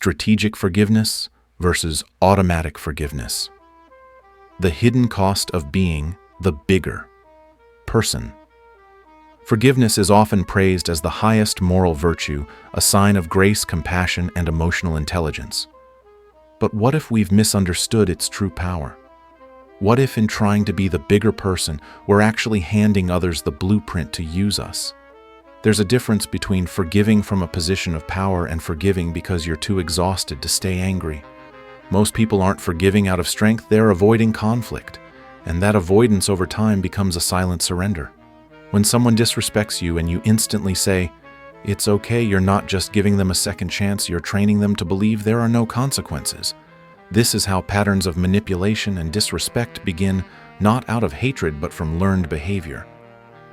Strategic forgiveness versus automatic forgiveness. The hidden cost of being the bigger person. Forgiveness is often praised as the highest moral virtue, a sign of grace, compassion, and emotional intelligence. But what if we've misunderstood its true power? What if in trying to be the bigger person, we're actually handing others the blueprint to use us? There's a difference between forgiving from a position of power and forgiving because you're too exhausted to stay angry. Most people aren't forgiving out of strength, they're avoiding conflict. And that avoidance over time becomes a silent surrender. When someone disrespects you and you instantly say, "It's okay," you're not just giving them a second chance, you're training them to believe there are no consequences. This is how patterns of manipulation and disrespect begin, not out of hatred but from learned behavior.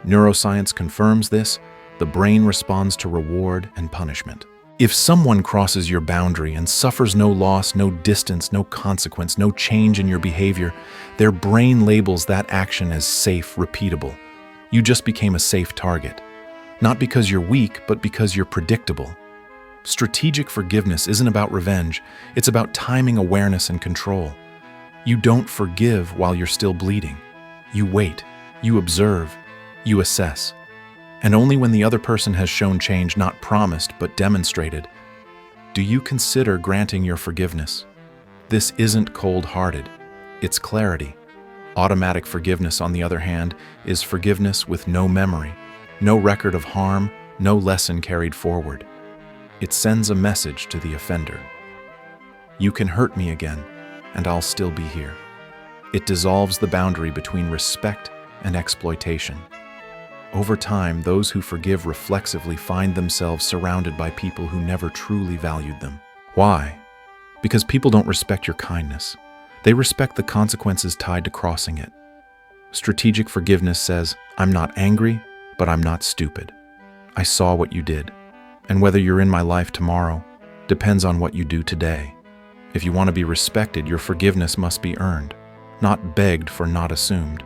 Neuroscience confirms this. The brain responds to reward and punishment. If someone crosses your boundary and suffers no loss, no distance, no consequence, no change in your behavior, their brain labels that action as safe, repeatable. You just became a safe target. Not because you're weak, but because you're predictable. Strategic forgiveness isn't about revenge, it's about timing, awareness, and control. You don't forgive while you're still bleeding. You wait, you observe, you assess. And only when the other person has shown change, not promised but demonstrated, do you consider granting your forgiveness. This isn't cold-hearted, it's clarity. Automatic forgiveness, on the other hand, is forgiveness with no memory, no record of harm, no lesson carried forward. It sends a message to the offender. You can hurt me again, and I'll still be here. It dissolves the boundary between respect and exploitation. Over time, those who forgive reflexively find themselves surrounded by people who never truly valued them. Why? Because people don't respect your kindness. They respect the consequences tied to crossing it. Strategic forgiveness says, "I'm not angry, but I'm not stupid. I saw what you did. And whether you're in my life tomorrow depends on what you do today." If you want to be respected, your forgiveness must be earned, not begged for, not assumed.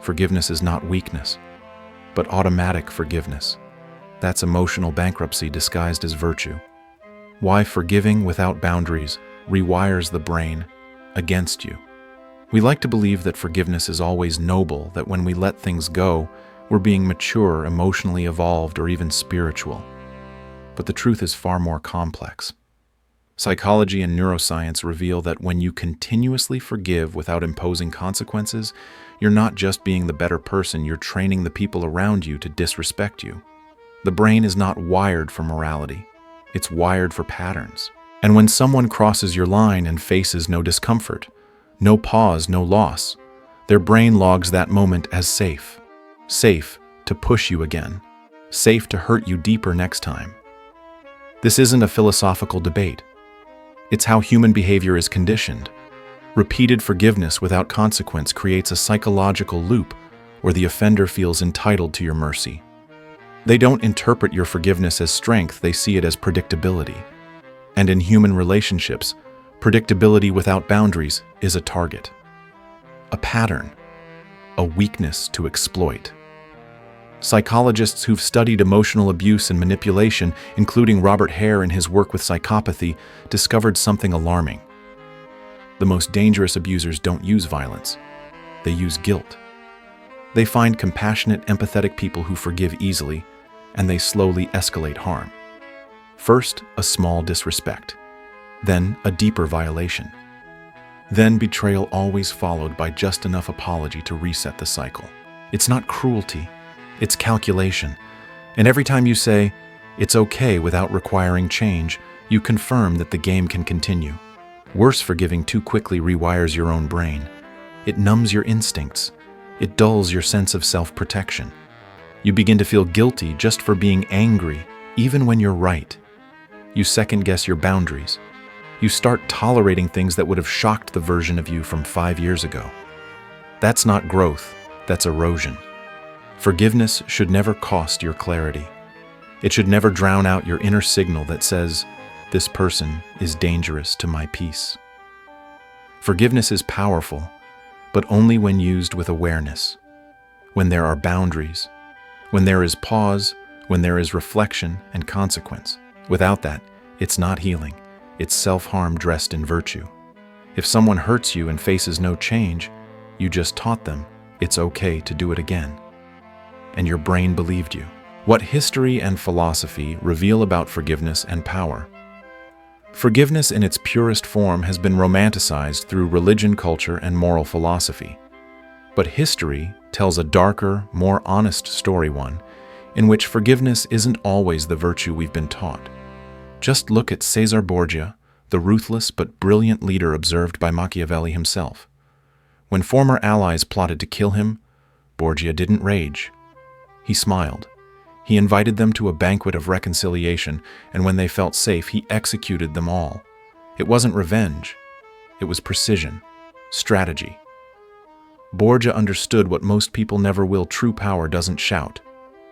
Forgiveness is not weakness, but automatic forgiveness. That's emotional bankruptcy disguised as virtue. Why forgiving without boundaries rewires the brain against you. We like to believe that forgiveness is always noble, that when we let things go, we're being mature, emotionally evolved, or even spiritual. But the truth is far more complex. Psychology and neuroscience reveal that when you continuously forgive without imposing consequences, you're not just being the better person, you're training the people around you to disrespect you. The brain is not wired for morality. It's wired for patterns. And when someone crosses your line and faces no discomfort, no pause, no loss, their brain logs that moment as safe. Safe to push you again. Safe to hurt you deeper next time. This isn't a philosophical debate. It's how human behavior is conditioned. Repeated forgiveness without consequence creates a psychological loop where the offender feels entitled to your mercy. They don't interpret your forgiveness as strength, they see it as predictability. And in human relationships, predictability without boundaries is a target, a pattern, a weakness to exploit. Psychologists who've studied emotional abuse and manipulation, including Robert Hare in his work with psychopathy, discovered something alarming. The most dangerous abusers don't use violence. They use guilt. They find compassionate, empathetic people who forgive easily, and they slowly escalate harm. First, a small disrespect. Then, a deeper violation. Then, betrayal, always followed by just enough apology to reset the cycle. It's not cruelty. It's calculation. And every time you say, "It's okay," without requiring change, you confirm that the game can continue. Worse, forgiving too quickly rewires your own brain. It numbs your instincts. It dulls your sense of self-protection. You begin to feel guilty just for being angry, even when you're right. You second-guess your boundaries. You start tolerating things that would have shocked the version of you from 5 years ago. That's not growth, that's erosion. Forgiveness should never cost your clarity. It should never drown out your inner signal that says, "This person is dangerous to my peace." Forgiveness is powerful, but only when used with awareness, when there are boundaries, when there is pause, when there is reflection and consequence. Without that, it's not healing. It's self-harm dressed in virtue. If someone hurts you and faces no change, you just taught them it's okay to do it again. And your brain believed you. What history and philosophy reveal about forgiveness and power? Forgiveness in its purest form has been romanticized through religion, culture, and moral philosophy. But history tells a darker, more honest story, one in which forgiveness isn't always the virtue we've been taught. Just look at Caesar Borgia, the ruthless but brilliant leader observed by Machiavelli himself. When former allies plotted to kill him, Borgia didn't rage. He smiled. He invited them to a banquet of reconciliation, and when they felt safe, he executed them all. It wasn't revenge. It was precision, strategy. Borgia understood what most people never will. True power doesn't shout.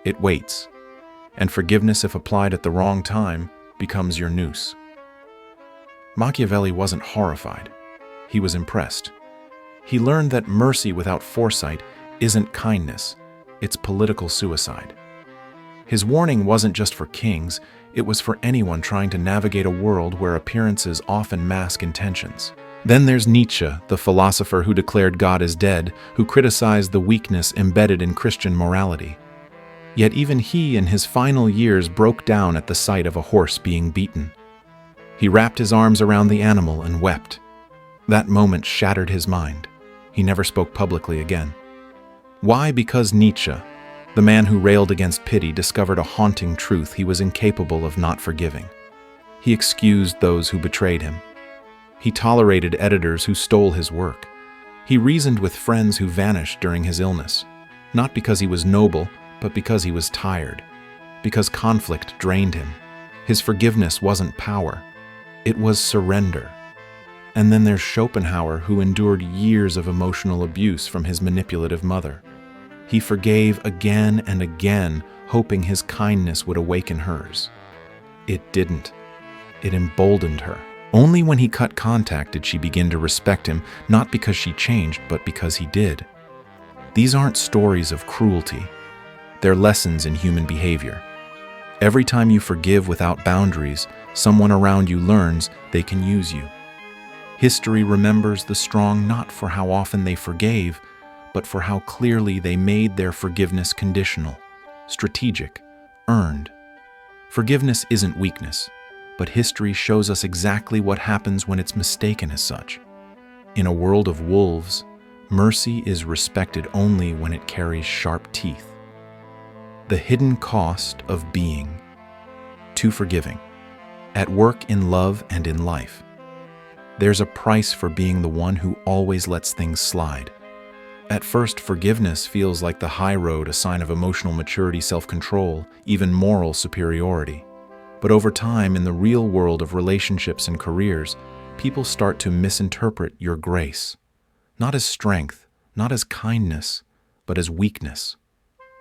It waits. And forgiveness, if applied at the wrong time, becomes your noose. Machiavelli wasn't horrified. He was impressed. He learned that mercy without foresight isn't kindness. It's political suicide. His warning wasn't just for kings, it was for anyone trying to navigate a world where appearances often mask intentions. Then there's Nietzsche, the philosopher who declared God is dead, who criticized the weakness embedded in Christian morality. Yet even he, in his final years, broke down at the sight of a horse being beaten. He wrapped his arms around the animal and wept. That moment shattered his mind. He never spoke publicly again. Why? Because Nietzsche, the man who railed against pity, discovered a haunting truth he was incapable of not forgiving. He excused those who betrayed him. He tolerated editors who stole his work. He reasoned with friends who vanished during his illness, not because he was noble, but because he was tired, because conflict drained him. His forgiveness wasn't power, it was surrender. And then there's Schopenhauer, who endured years of emotional abuse from his manipulative mother. He forgave again and again, hoping his kindness would awaken hers. It didn't. It emboldened her. Only when he cut contact did she begin to respect him, not because she changed, but because he did. These aren't stories of cruelty. They're lessons in human behavior. Every time you forgive without boundaries, someone around you learns they can use you. History remembers the strong not for how often they forgave, but for how clearly they made their forgiveness conditional, strategic, earned. Forgiveness isn't weakness, but history shows us exactly what happens when it's mistaken as such. In a world of wolves, mercy is respected only when it carries sharp teeth. The hidden cost of being too forgiving, at work, in love, and in life. There's a price for being the one who always lets things slide. At first, forgiveness feels like the high road, a sign of emotional maturity, self-control, even moral superiority. But over time, in the real world of relationships and careers, people start to misinterpret your grace. Not as strength, not as kindness, but as weakness.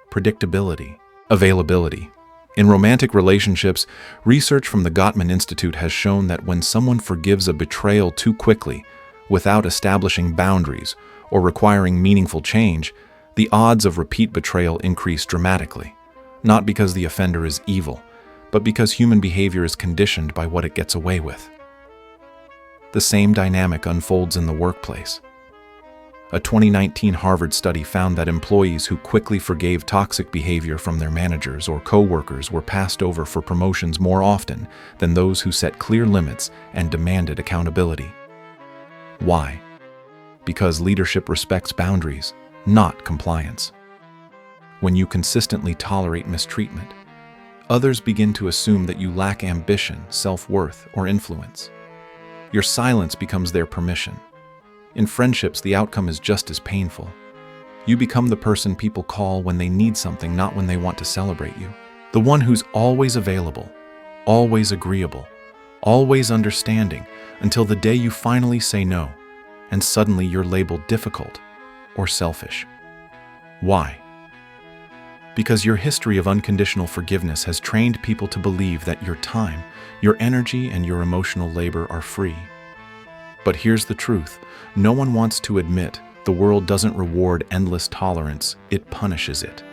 Predictability, availability. In romantic relationships, research from the Gottman Institute has shown that when someone forgives a betrayal too quickly, without establishing boundaries or requiring meaningful change, the odds of repeat betrayal increase dramatically. Not because the offender is evil, but because human behavior is conditioned by what it gets away with. The same dynamic unfolds in the workplace. A 2019 Harvard study found that employees who quickly forgave toxic behavior from their managers or co-workers were passed over for promotions more often than those who set clear limits and demanded accountability. Why? Because leadership respects boundaries, not compliance. When you consistently tolerate mistreatment, others begin to assume that you lack ambition, self-worth, or influence. Your silence becomes their permission. In friendships, the outcome is just as painful. You become the person people call when they need something, not when they want to celebrate you. The one who's always available, always agreeable, always understanding, until the day you finally say no, and suddenly you're labeled difficult or selfish. Why? Because your history of unconditional forgiveness has trained people to believe that your time, your energy, and your emotional labor are free. But here's the truth. No one wants to admit the world doesn't reward endless tolerance, it punishes it.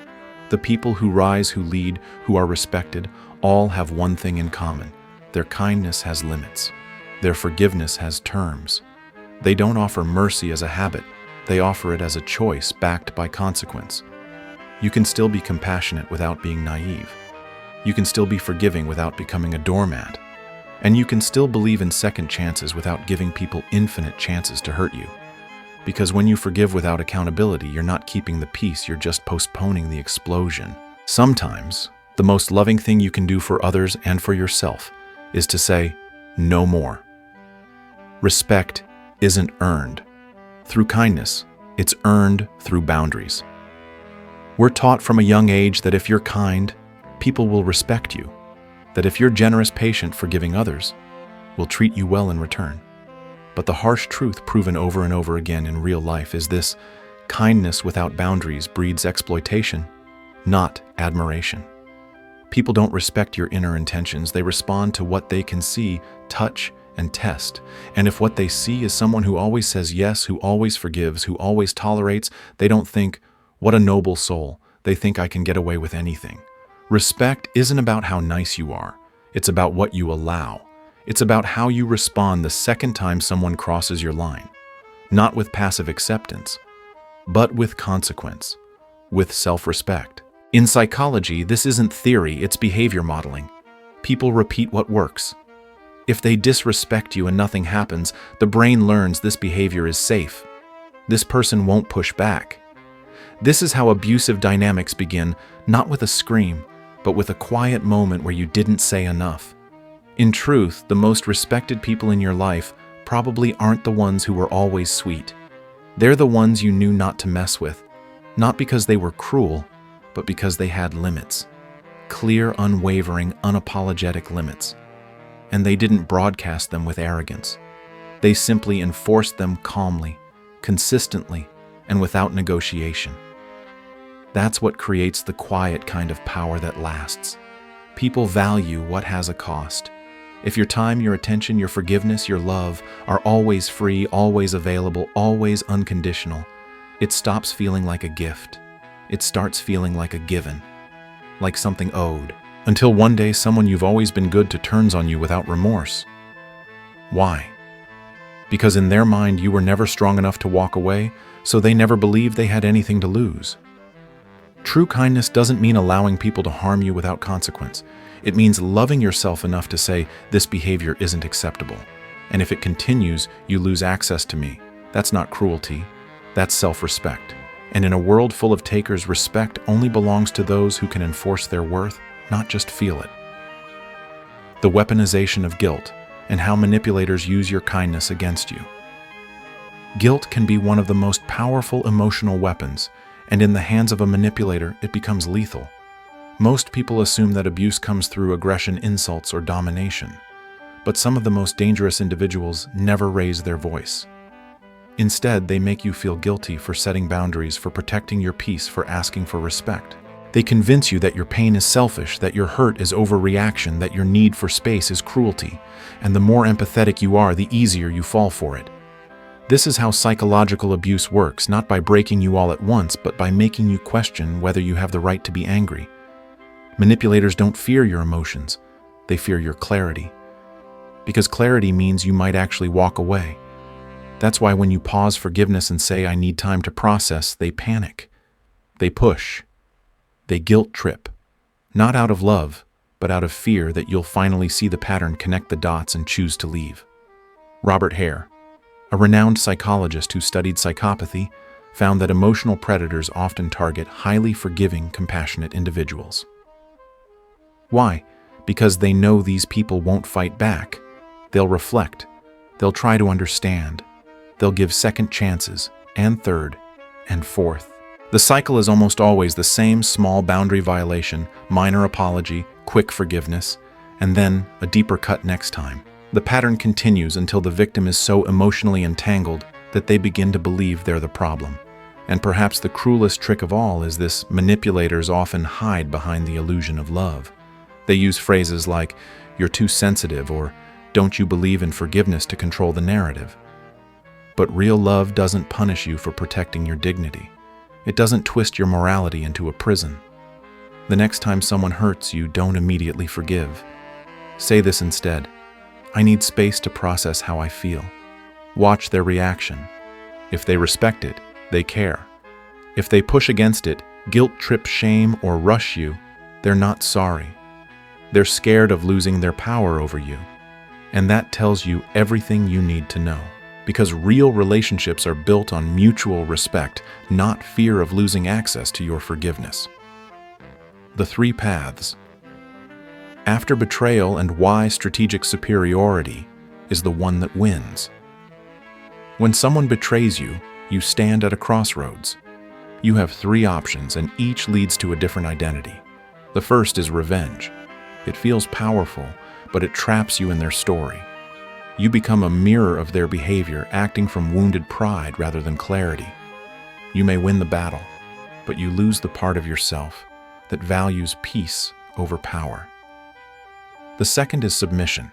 The people who rise, who lead, who are respected, all have one thing in common. Their kindness has limits. Their forgiveness has terms. They don't offer mercy as a habit, they offer it as a choice backed by consequence. You can still be compassionate without being naive. You can still be forgiving without becoming a doormat. And you can still believe in second chances without giving people infinite chances to hurt you. Because when you forgive without accountability, you're not keeping the peace, you're just postponing the explosion. Sometimes, the most loving thing you can do for others and for yourself is to say, no more. Respect isn't earned through kindness, it's earned through boundaries. We're taught from a young age that if you're kind, people will respect you, that if you're generous, patient, forgiving others, will treat you well in return. But the harsh truth proven over and over again in real life is this: kindness without boundaries breeds exploitation, not admiration. People don't respect your inner intentions, they respond to what they can see, touch, and test. And if what they see is someone who always says yes, who always forgives, who always tolerates, they don't think, what a noble soul. They think, I can get away with anything. Respect isn't about how nice you are. It's about what you allow. It's about how you respond the second time someone crosses your line. Not with passive acceptance, but with consequence, with self-respect. In psychology, this isn't theory, it's behavior modeling. People repeat what works. If they disrespect you and nothing happens, the brain learns this behavior is safe. This person won't push back. This is how abusive dynamics begin, not with a scream, but with a quiet moment where you didn't say enough. In truth, the most respected people in your life probably aren't the ones who were always sweet. They're the ones you knew not to mess with, not because they were cruel, but because they had limits. Clear, unwavering, unapologetic limits. And they didn't broadcast them with arrogance. They simply enforced them calmly, consistently, and without negotiation. That's what creates the quiet kind of power that lasts. People value what has a cost. If your time, your attention, your forgiveness, your love are always free, always available, always unconditional, it stops feeling like a gift. It starts feeling like a given, like something owed, until one day someone you've always been good to turns on you without remorse. Why? Because in their mind you were never strong enough to walk away, so they never believed they had anything to lose. True kindness doesn't mean allowing people to harm you without consequence. It means loving yourself enough to say, this behavior isn't acceptable. And if it continues, you lose access to me. That's not cruelty. That's self-respect. And in a world full of takers, respect only belongs to those who can enforce their worth, not just feel it. The weaponization of guilt and how manipulators use your kindness against you. Guilt can be one of the most powerful emotional weapons, and in the hands of a manipulator, it becomes lethal. Most people assume that abuse comes through aggression, insults, or domination. But some of the most dangerous individuals never raise their voice. Instead, they make you feel guilty for setting boundaries, for protecting your peace, for asking for respect. They convince you that your pain is selfish, that your hurt is overreaction, that your need for space is cruelty. And the more empathetic you are, the easier you fall for it. This is how psychological abuse works, not by breaking you all at once, but by making you question whether you have the right to be angry. Manipulators don't fear your emotions, they fear your clarity. Because clarity means you might actually walk away. That's why when you pause forgiveness and say, I need time to process, they panic. They push. They guilt trip. Not out of love, but out of fear that you'll finally see the pattern, connect the dots, and choose to leave. Robert Hare, a renowned psychologist who studied psychopathy, found that emotional predators often target highly forgiving, compassionate individuals. Why? Because they know these people won't fight back. They'll reflect. They'll try to understand. They'll give second chances, and third, and fourth. The cycle is almost always the same: small boundary violation, minor apology, quick forgiveness, and then a deeper cut next time. The pattern continues until the victim is so emotionally entangled that they begin to believe they're the problem. And perhaps the cruelest trick of all is this: manipulators often hide behind the illusion of love. They use phrases like, "You're too sensitive," or "Don't you believe in forgiveness," to control the narrative. But real love doesn't punish you for protecting your dignity. It doesn't twist your morality into a prison. The next time someone hurts you, don't immediately forgive. Say this instead: I need space to process how I feel. Watch their reaction. If they respect it, they care. If they push against it, guilt trip, shame, or rush you, they're not sorry. They're scared of losing their power over you. And that tells you everything you need to know. Because real relationships are built on mutual respect, not fear of losing access to your forgiveness. The 3 paths. After betrayal and why strategic superiority is the one that wins. When someone betrays you, you stand at a crossroads. You have 3 options, and each leads to a different identity. The first is revenge. It feels powerful, but it traps you in their story. You become a mirror of their behavior, acting from wounded pride rather than clarity. You may win the battle, but you lose the part of yourself that values peace over power. The second is submission.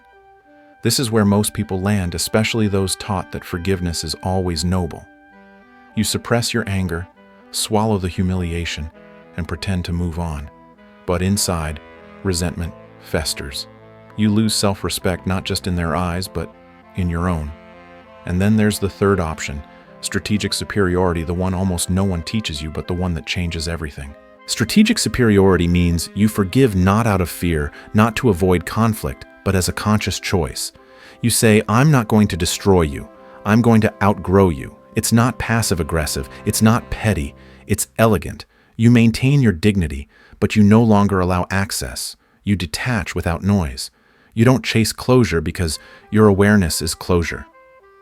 This is where most people land, especially those taught that forgiveness is always noble. You suppress your anger, swallow the humiliation, and pretend to move on. But inside, resentment festers. You lose self-respect not just in their eyes, but in your own. And then there's the third option, strategic superiority, the one almost no one teaches you, but the one that changes everything. Strategic superiority means you forgive not out of fear, not to avoid conflict, but as a conscious choice. You say, I'm not going to destroy you. I'm going to outgrow you. It's not passive-aggressive. It's not petty. It's elegant. You maintain your dignity, but you no longer allow access. You detach without noise. You don't chase closure because your awareness is closure.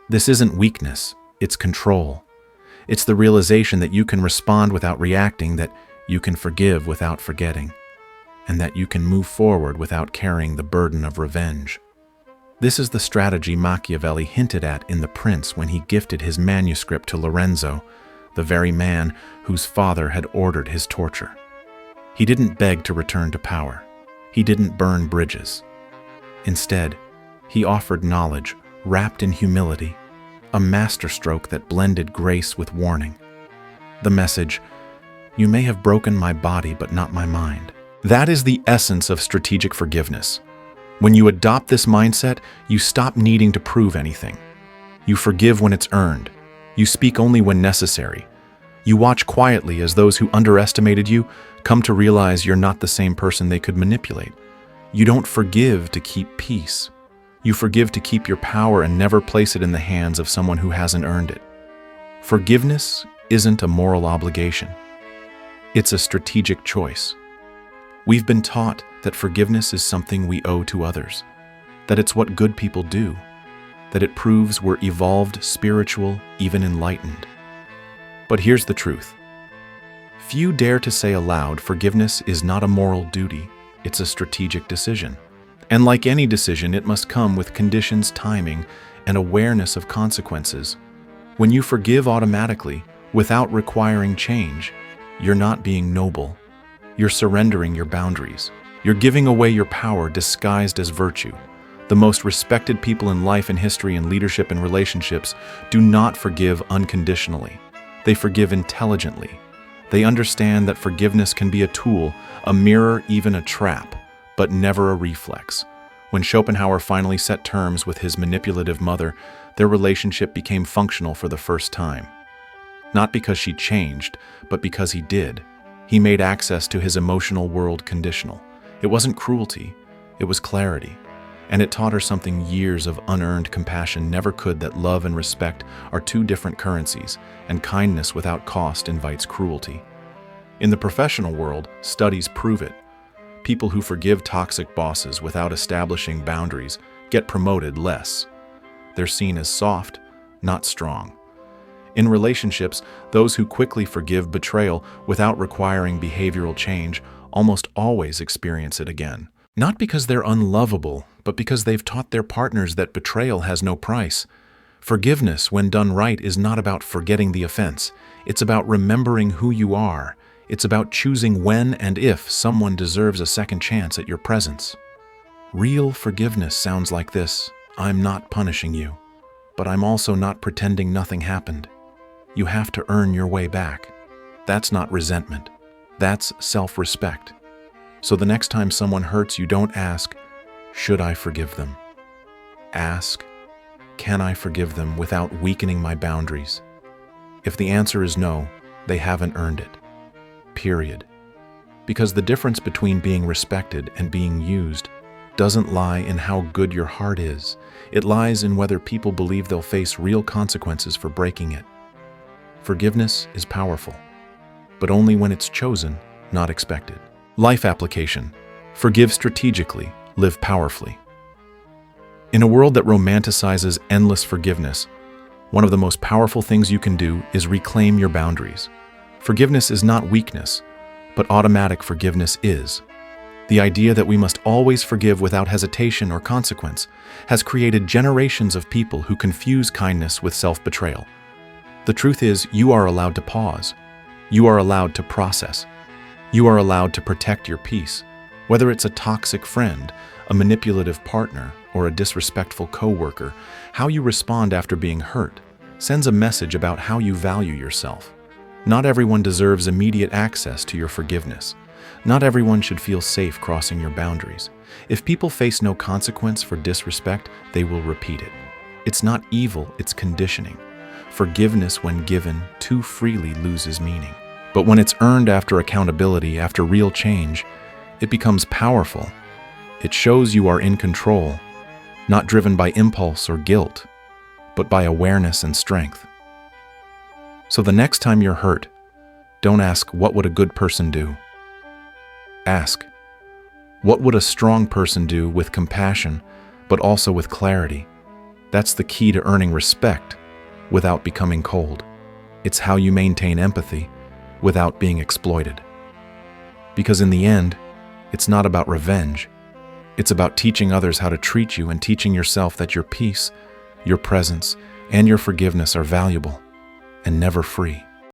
This isn't weakness, it's control. It's the realization that you can respond without reacting, that you can forgive without forgetting, and that you can move forward without carrying the burden of revenge. This is the strategy Machiavelli hinted at in The Prince when he gifted his manuscript to Lorenzo, the very man whose father had ordered his torture. He didn't beg to return to power. He didn't burn bridges. Instead, he offered knowledge wrapped in humility, a masterstroke that blended grace with warning. The message, you may have broken my body but not my mind. That is the essence of strategic forgiveness. When you adopt this mindset, you stop needing to prove anything. You forgive when it's earned. You speak only when necessary. You watch quietly as those who underestimated you come to realize you're not the same person they could manipulate. You don't forgive to keep peace. You forgive to keep your power and never place it in the hands of someone who hasn't earned it. Forgiveness isn't a moral obligation. It's a strategic choice. We've been taught that forgiveness is something we owe to others, that it's what good people do, that it proves we're evolved, spiritual, even enlightened. But here's the truth. Few dare to say aloud forgiveness is not a moral duty. It's a strategic decision. And like any decision, it must come with conditions, timing, and awareness of consequences. When you forgive automatically, without requiring change, you're not being noble. You're surrendering your boundaries. You're giving away your power disguised as virtue. The most respected people in life and history and leadership and relationships do not forgive unconditionally. They forgive intelligently. They understand that forgiveness can be a tool, a mirror, even a trap, but never a reflex. When Schopenhauer finally set terms with his manipulative mother, their relationship became functional for the first time. Not because she changed, but because he did. He made access to his emotional world conditional. It wasn't cruelty, it was clarity. And it taught her something years of unearned compassion never could, that love and respect are 2 different currencies, and kindness without cost invites cruelty. In the professional world, studies prove it. People who forgive toxic bosses without establishing boundaries get promoted less. They're seen as soft, not strong. In relationships, those who quickly forgive betrayal without requiring behavioral change almost always experience it again. Not because they're unlovable, but because they've taught their partners that betrayal has no price. Forgiveness, when done right, is not about forgetting the offense. It's about remembering who you are. It's about choosing when and if someone deserves a second chance at your presence. Real forgiveness sounds like this: I'm not punishing you, but I'm also not pretending nothing happened. You have to earn your way back. That's not resentment. That's self-respect. So the next time someone hurts you, don't ask, should I forgive them? ask, can I forgive them without weakening my boundaries? If the answer is no, they haven't earned it. Period. Because the difference between being respected and being used doesn't lie in how good your heart is. It lies in whether people believe they'll face real consequences for breaking it. Forgiveness is powerful, but only when it's chosen, not expected. Life application. Forgive strategically, live powerfully. In a world that romanticizes endless forgiveness, one of the most powerful things you can do is reclaim your boundaries. Forgiveness is not weakness, but automatic forgiveness is. The idea that we must always forgive without hesitation or consequence has created generations of people who confuse kindness with self-betrayal. The truth is, you are allowed to pause. You are allowed to process. You are allowed to protect your peace. Whether it's a toxic friend, a manipulative partner, or a disrespectful coworker, how you respond after being hurt sends a message about how you value yourself. Not everyone deserves immediate access to your forgiveness. Not everyone should feel safe crossing your boundaries. If people face no consequence for disrespect, they will repeat it. It's not evil, it's conditioning. Forgiveness, when given too freely, loses meaning. But when it's earned after accountability, after real change, it becomes powerful. It shows you are in control, not driven by impulse or guilt, but by awareness and strength. So the next time you're hurt, don't ask, what would a good person do? Ask, what would a strong person do with compassion, but also with clarity? That's the key to earning respect without becoming cold. It's how you maintain empathy without being exploited. Because in the end, it's not about revenge. It's about teaching others how to treat you and teaching yourself that your peace, your presence, and your forgiveness are valuable and never free.